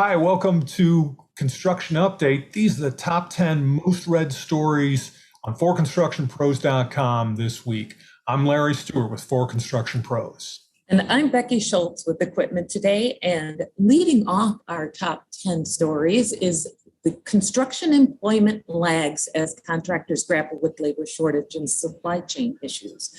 Hi, welcome to Construction Update. These are the top 10 most read stories on 4constructionpros.com this week. I'm Larry Stewart with 4Construction Pros. And I'm Becky Schultz with Equipment Today. And leading off our top 10 stories is the construction employment lags as contractors grapple with labor shortage and supply chain issues.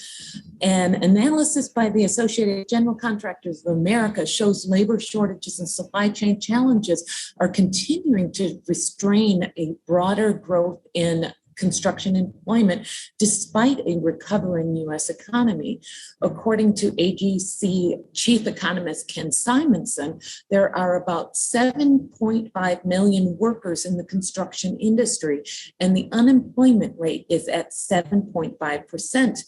An analysis by the Associated General Contractors of America shows labor shortages and supply chain challenges are continuing to restrain a broader growth in construction employment despite a recovering U.S. economy. According to AGC Chief Economist Ken Simonson, there are about 7.5 million workers in the construction industry, and the unemployment rate is at 7.5%.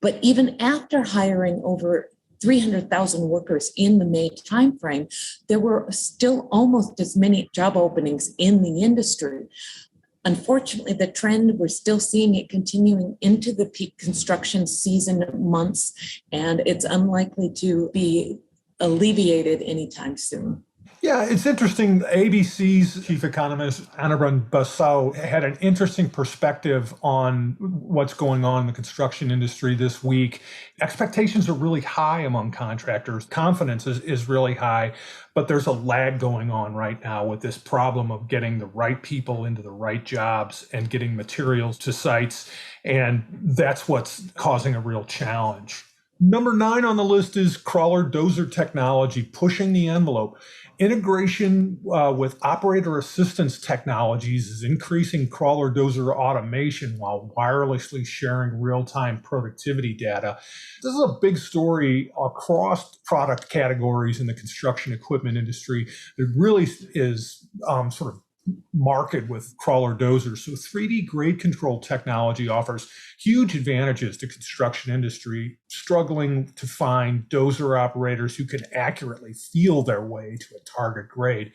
But even after hiring over 300,000 workers in the May timeframe, there were still almost as many job openings in the industry. Unfortunately, the trend, we're still seeing it continuing into the peak construction season months, and it's unlikely to be alleviated anytime soon. Yeah, it's interesting. ABC's chief economist, Anirban Basu, had an interesting perspective on what's going on in the construction industry this week. Expectations are really high among contractors. Confidence is really high, but there's a lag going on right now with this problem of getting the right people into the right jobs and getting materials to sites. And that's what's causing a real challenge. Number 9 on the list is crawler dozer technology pushing the envelope. Integration with operator assistance technologies is increasing crawler dozer automation while wirelessly sharing real-time productivity data. This is a big story across product categories in the construction equipment industry. It really is sort of market with crawler dozers. So 3D grade control technology offers huge advantages to construction industry struggling to find dozer operators who can accurately feel their way to a target grade.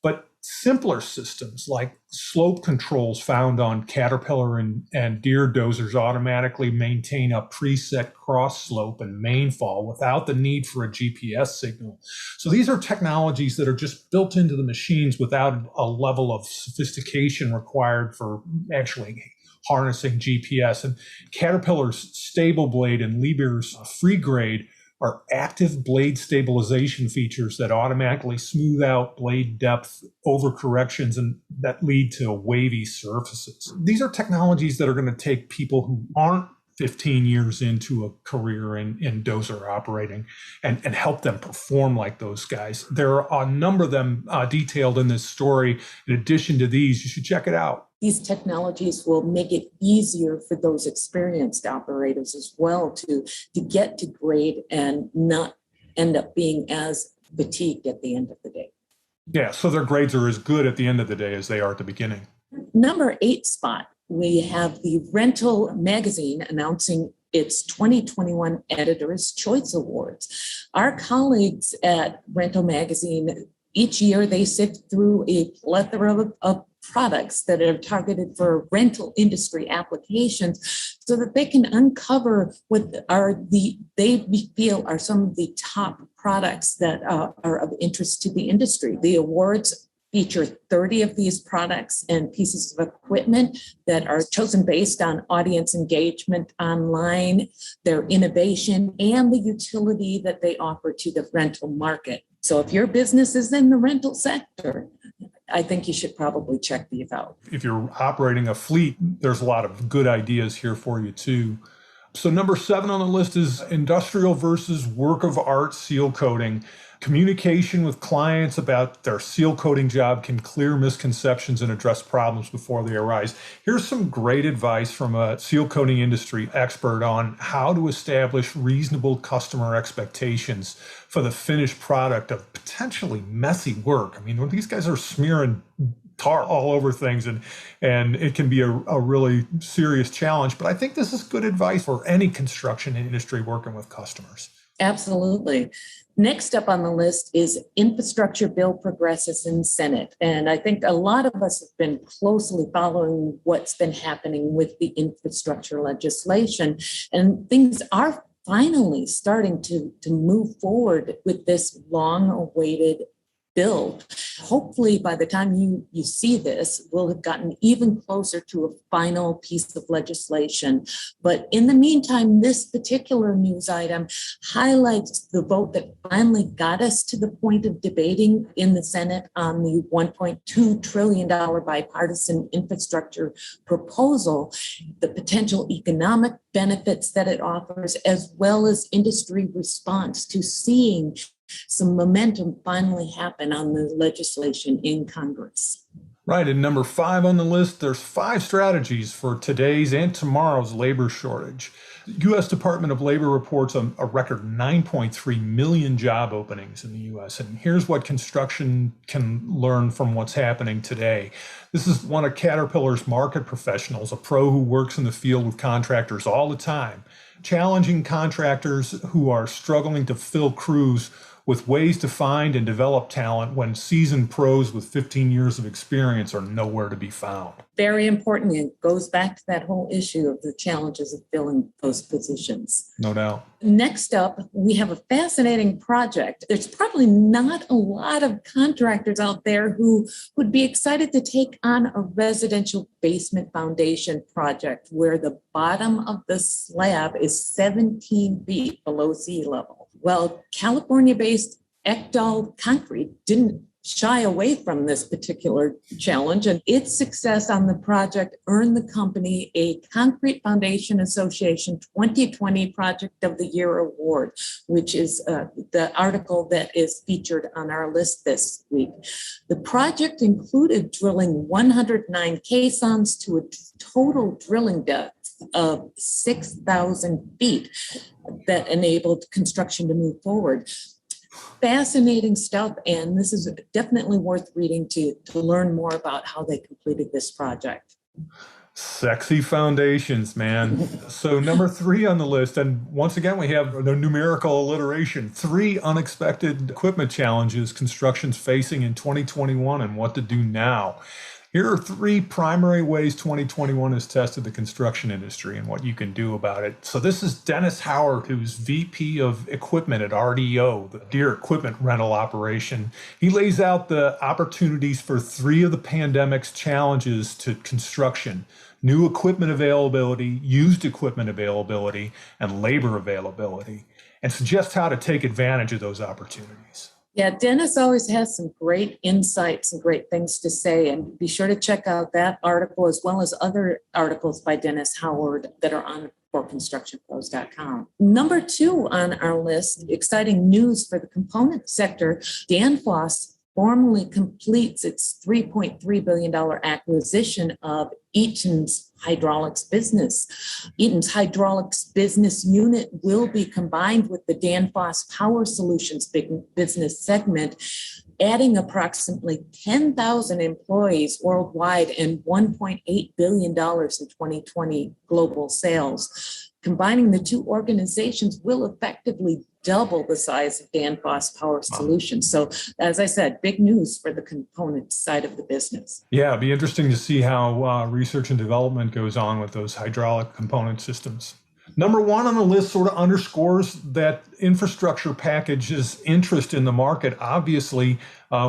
But simpler systems like slope controls found on Caterpillar and Deere dozers automatically maintain a preset cross slope and mainfall without the need for a GPS signal. So these are technologies that are just built into the machines without a level of sophistication required for actually harnessing GPS. And Caterpillar's Stable Blade and Liebherr's Free Grade are active blade stabilization features that automatically smooth out blade depth overcorrections and that lead to wavy surfaces. These are technologies that are going to take people who aren't 15 years into a career in dozer operating and help them perform like those guys. There are a number of them detailed in this story. In addition to these, you should check it out. These technologies will make it easier for those experienced operators as well to get to grade and not end up being as fatigued at the end of the day. Yeah, so their grades are as good at the end of the day as they are at the beginning. Number 8 spot, we have the Rental magazine announcing its 2021 Editor's Choice Awards. Our colleagues at Rental magazine, each year they sift through a plethora of products that are targeted for rental industry applications so that they can uncover what they feel are some of the top products that are of interest to the industry. The awards feature 30 of these products and pieces of equipment that are chosen based on audience engagement online, their innovation, and the utility that they offer to the rental market. So if your business is in the rental sector, I think you should probably check these out. If you're operating a fleet, there's a lot of good ideas here for you too. So number 7 on the list is industrial versus work of art seal coating. Communication with clients about their seal coating job can clear misconceptions and address problems before they arise. Here's some great advice from a seal coating industry expert on how to establish reasonable customer expectations for the finished product of potentially messy work. I mean, when these guys are smearing tar all over things and it can be a really serious challenge. But I think this is good advice for any construction industry working with customers. Absolutely. Next up on the list is infrastructure bill progresses in Senate. And I think a lot of us have been closely following what's been happening with the infrastructure legislation. And things are finally starting to move forward with this long-awaited bill. Hopefully, by the time you see this, we'll have gotten even closer to a final piece of legislation. But in the meantime, this particular news item highlights the vote that finally got us to the point of debating in the Senate on the $1.2 trillion bipartisan infrastructure proposal, the potential economic benefits that it offers, as well as industry response to seeing some momentum finally happen on the legislation in Congress. Right. And number 5 on the list, there's 5 strategies for today's and tomorrow's labor shortage. The U.S. Department of Labor reports a record 9.3 million job openings in the U.S. And here's what construction can learn from what's happening today. This is one of Caterpillar's market professionals, a pro who works in the field with contractors all the time, challenging contractors who are struggling to fill crews with ways to find and develop talent when seasoned pros with 15 years of experience are nowhere to be found. Very important. It goes back to that whole issue of the challenges of filling those positions. No doubt. Next up, we have a fascinating project. There's probably not a lot of contractors out there who would be excited to take on a residential basement foundation project where the bottom of the slab is 17 feet below sea level. Well, California-based EATON'S Concrete didn't shy away from this particular challenge, and its success on the project earned the company a Concrete Foundation Association 2020 Project of the Year award, which is the article that is featured on our list this week. The project included drilling 109 caissons to a total drilling depth of 6,000 feet that enabled construction to move forward. Fascinating stuff, and this is definitely worth reading to learn more about how they completed this project. Sexy foundations, man. So number 3 on the list, and once again, we have the numerical alliteration, 3 unexpected equipment challenges construction's facing in 2021 and what to do now. Here are 3 primary ways 2021 has tested the construction industry and what you can do about it. So this is Dennis Howard, who's VP of Equipment at RDO, the Deere Equipment Rental Operation. He lays out the opportunities for 3 of the pandemic's challenges to construction: new equipment availability, used equipment availability, and labor availability, and suggests how to take advantage of those opportunities. Yeah, Dennis always has some great insights and great things to say, and be sure to check out that article as well as other articles by Dennis Howard that are on forconstructionpros.com. Number 2 on our list, exciting news for the component sector. DANFOSS formally completes its $3.3 billion acquisition of EATON'S hydraulics business. EATON'S hydraulics business unit will be combined with the Danfoss Power Solutions business segment, adding approximately 10,000 employees worldwide and $1.8 billion in 2020 global sales. Combining the 2 organizations will effectively double the size of Danfoss Power Solutions. So, as I said, big news for the component side of the business. Yeah, it'd be interesting to see how research and development goes on with those hydraulic component systems. Number 1 on the list sort of underscores that infrastructure package's interest in the market. Obviously,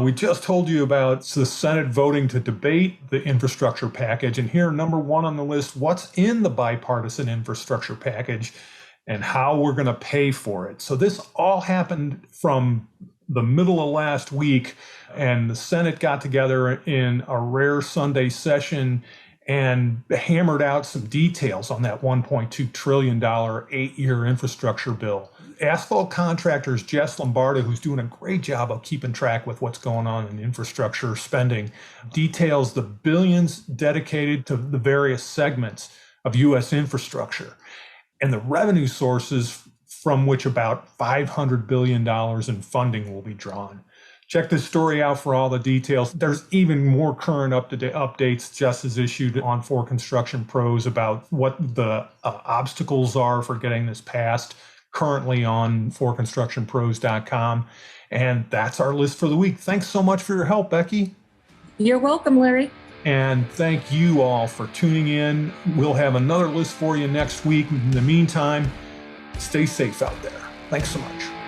we just told you about the Senate voting to debate the infrastructure package. And here, number 1 on the list, what's in the bipartisan infrastructure package and how we're going to pay for it. So this all happened from the middle of last week, and the Senate got together in a rare Sunday session and hammered out some details on that $1.2 trillion 8-year infrastructure bill. Asphalt Contractors' Jess Lombardo, who's doing a great job of keeping track with what's going on in infrastructure spending, details the billions dedicated to the various segments of U.S. infrastructure and the revenue sources from which about $500 billion in funding will be drawn. Check this story out for all the details. There's even more current up-to-date updates Jess has issued on For Construction Pros about what the obstacles are for getting this passed, currently on forconstructionpros.com. And that's our list for the week. Thanks so much for your help, Becky. You're welcome, Larry. And thank you all for tuning in. We'll have another list for you next week. In the meantime, stay safe out there. Thanks so much.